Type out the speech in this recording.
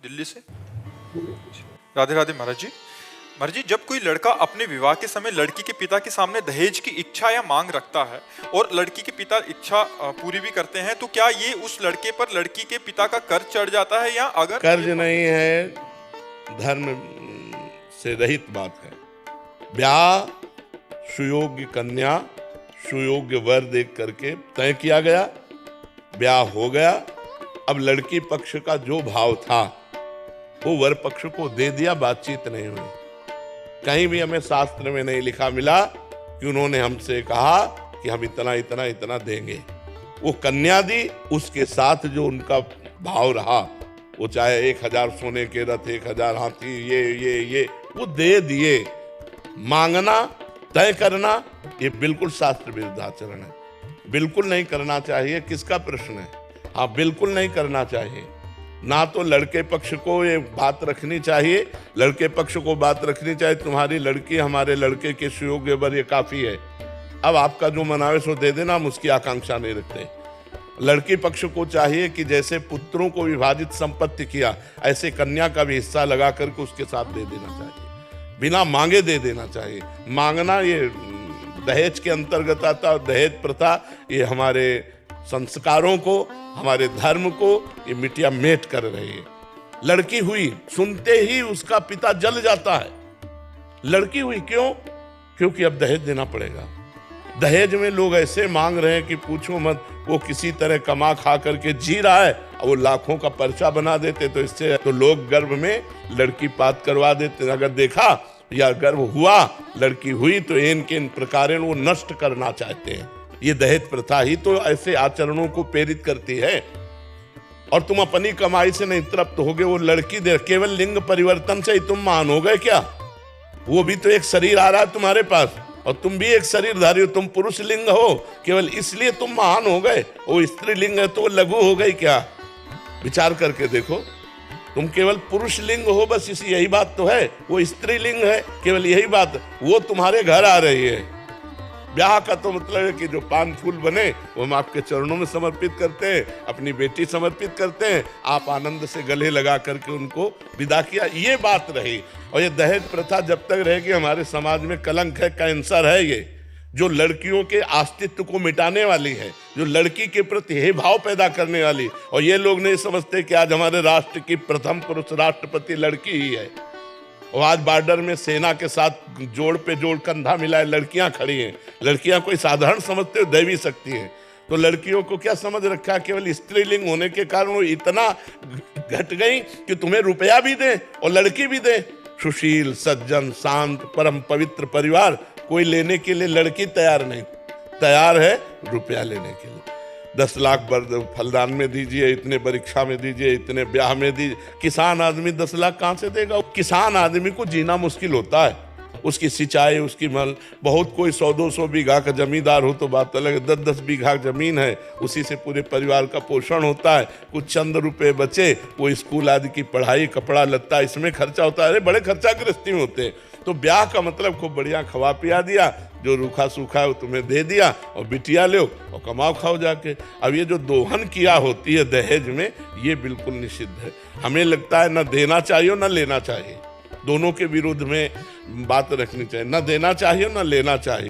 दिल्ली से। राधे राधे महाराज जी। महाराज जी, जब कोई लड़का अपने विवाह के समय लड़की के पिता के सामने दहेज की इच्छा या मांग रखता है और लड़की के पिता इच्छा पूरी भी करते हैं, तो क्या ये उस लड़के पर लड़की के पिता का कर्ज चढ़ जाता है? या अगर कर्ज नहीं है, धर्म से रहित बात है। ब्याह सुयोग्य कन्या सुयोग्य वर देख करके तय किया गया, ब्याह हो गया। अब लड़की पक्ष का जो भाव था वो वर पक्ष को दे दिया, बातचीत नहीं हुई। कहीं भी हमें शास्त्र में नहीं लिखा मिला कि उन्होंने हमसे कहा कि हम इतना इतना इतना देंगे। वो कन्या दी, उसके साथ जो उनका भाव रहा, वो चाहे 1000 सोने के रथ, 1000 हाथी, ये वो दे दिए। मांगना, तय करना, ये बिल्कुल शास्त्र विरुद्ध आचरण है, बिल्कुल नहीं करना चाहिए। किसका प्रश्न है? हाँ, बिल्कुल नहीं करना चाहिए। ना तो लड़के पक्ष को ये बात रखनी चाहिए, लड़के पक्ष को बात रखनी चाहिए तुम्हारी लड़की हमारे लड़के के सुयोग्य वर, ये काफी है, अब आपका जो मनावे सो दे देना, हम उसकी आकांक्षा नहीं रखते। लड़की पक्ष को चाहिए कि जैसे पुत्रों को विभाजित संपत्ति किया, ऐसे कन्या का भी हिस्सा लगा करके उसके साथ दे देना चाहिए, बिना मांगे दे देना चाहिए। मांगना ये दहेज के अंतर्गत आता, और दहेज प्रथा ये हमारे संस्कारों को, हमारे धर्म को ये मिटिया मेट कर रही है। लड़की हुई, सुनते ही उसका पिता जल जाता है। लड़की हुई क्यों? क्योंकि अब दहेज देना पड़ेगा। दहेज में लोग ऐसे मांग रहे हैं कि पूछो मत। वो किसी तरह कमा खा करके जी रहा है, और वो लाखों का पर्चा बना देते, तो इससे तो लोग गर्भ में लड़की पात करवा देते। अगर देखा या गर्भ हुआ, लड़की हुई, तो इन प्रकार वो नष्ट करना चाहते हैं। ये दहेज प्रथा ही तो ऐसे आचरणों को प्रेरित करती है। और तुम अपनी कमाई से नहीं तृप्त होगे, वो लड़की दे, केवल लिंग परिवर्तन से ही तुम महान हो गए क्या? वो भी तो एक शरीर आ रहा है तुम्हारे पास, और तुम भी एक शरीरधारी हो। तुम पुरुष लिंग हो, केवल इसलिए तुम महान हो गए। वो स्त्री लिंग है तो वो लघु हो गई क्या? विचार करके देखो, तुम केवल पुरुष लिंग हो, बस इसी यही बात तो है। वो स्त्री लिंग है, केवल यही बात, वो तुम्हारे घर आ रही है। ब्याह का तो मतलब है कि जो पान फूल बने वो हम आपके चरणों में समर्पित करते हैं, अपनी बेटी समर्पित करते हैं, आप आनंद से गले लगा करके उनको विदा किया, ये बात रही। और ये दहेज प्रथा जब तक रहेगी हमारे समाज में कलंक है, कैंसर है ये, जो लड़कियों के अस्तित्व को मिटाने वाली है, जो लड़की के प्रति हे भाव पैदा करने वाली। और ये लोग नहीं समझते कि आज हमारे राष्ट्र की प्रथम पुरुष राष्ट्रपति लड़की ही है। और आज बॉर्डर में सेना के साथ जोड़ पे जोड़ कंधा मिलाए लड़कियां खड़ी हैं। लड़कियां कोई साधारण समझते हो, दैवी शक्ति है। तो लड़कियों को क्या समझ रखा है? केवल स्त्रीलिंग होने के कारण वो इतना घट गई कि तुम्हें रुपया भी दे और लड़की भी दे। सुशील, सज्जन, शांत, परम पवित्र परिवार कोई लेने के लिए लड़की तैयार नहीं, तैयार है रुपया लेने के लिए। 10 लाख फलदान में दीजिए, इतने परीक्षा में दीजिए, इतने ब्याह में दीजिए। किसान आदमी 10 लाख कहाँ से देगा? किसान आदमी को जीना मुश्किल होता है, उसकी सिंचाई, उसकी मल, बहुत कोई 100-200 बीघा का जमींदार हो तो बात अलग है। 10-10 बीघा जमीन है, उसी से पूरे परिवार का पोषण होता है। कुछ चंद रुपए बचे, वो स्कूल आदि की पढ़ाई, कपड़ा लत्ता, इसमें खर्चा होता है। अरे बड़े खर्चा गृहस्थी में होते हैं। तो ब्याह का मतलब खूब बढ़िया खवा पिया दिया, जो रूखा सूखा है वो तुम्हें दे दिया, और बिटिया लो और कमाओ खाओ जाके। अब ये जो दोहन किया होती है दहेज में, ये बिल्कुल निषिद्ध है। हमें लगता है न देना चाहिए न लेना चाहिए, दोनों के विरुद्ध में बात रखनी चाहिए। न देना चाहिए न लेना चाहिए।